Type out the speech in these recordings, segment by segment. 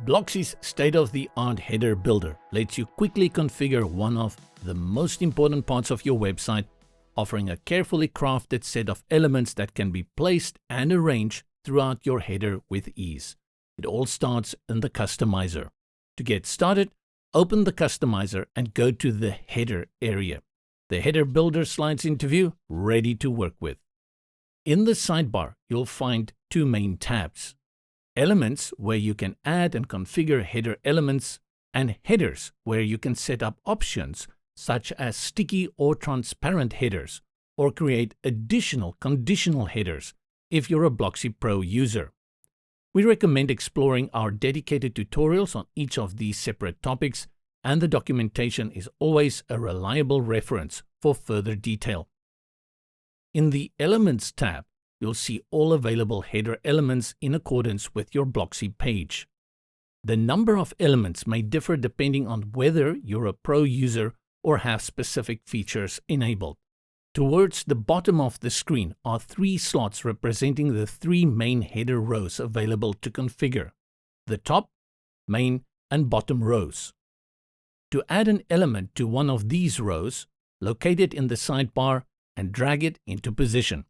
Blocksy's state-of-the-art header builder lets you quickly configure one of the most important parts of your website, offering a carefully crafted set of elements that can be placed and arranged throughout your header with ease. It all starts in the Customiser. To get started, open the Customiser and go to the header area. The header builder slides into view, ready to work with. In the sidebar, you'll find two main tabs: Elements, where you can add and configure header elements, and Headers, where you can set up options such as sticky or transparent headers, or create additional conditional headers if you're a Blocksy Pro user. We recommend exploring our dedicated tutorials on each of these separate topics, and the documentation is always a reliable reference for further detail. In the Elements tab, you'll see all available header elements in accordance with your Blocksy page. The number of elements may differ depending on whether you're a pro user or have specific features enabled. Towards the bottom of the screen are 3 slots representing the 3 main header rows available to configure: the top, main, and bottom rows. To add an element to one of these rows, locate it in the sidebar and drag it into position.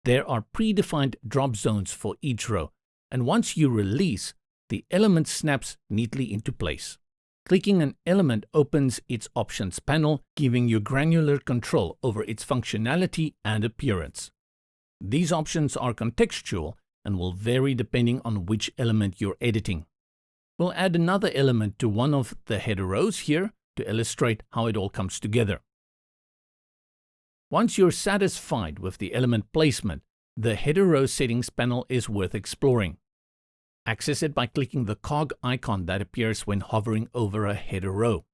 There are predefined drop zones for each row, and once you release, the element snaps neatly into place. Clicking an element opens its options panel, giving you granular control over its functionality and appearance. These options are contextual and will vary depending on which element you're editing. We'll add another element to one of the header rows here to illustrate how it all comes together. Once you're satisfied with the element placement, the header row settings panel is worth exploring. Access it by clicking the cog icon that appears when hovering over a header row.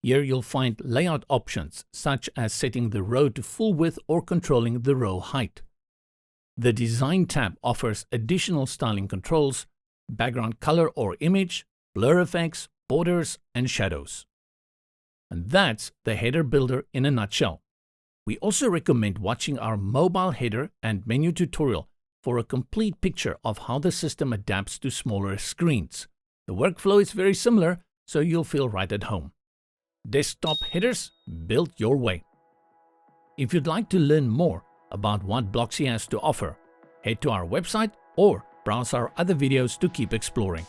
Here you'll find layout options such as setting the row to full width or controlling the row height. The Design tab offers additional styling controls, background color or image, blur effects, borders, and shadows. And that's the header builder in a nutshell. We also recommend watching our mobile header and menu tutorial for a complete picture of how the system adapts to smaller screens. The workflow is very similar, so you'll feel right at home. Desktop headers built your way. If you'd like to learn more about what Blocksy has to offer, head to our website or browse our other videos to keep exploring.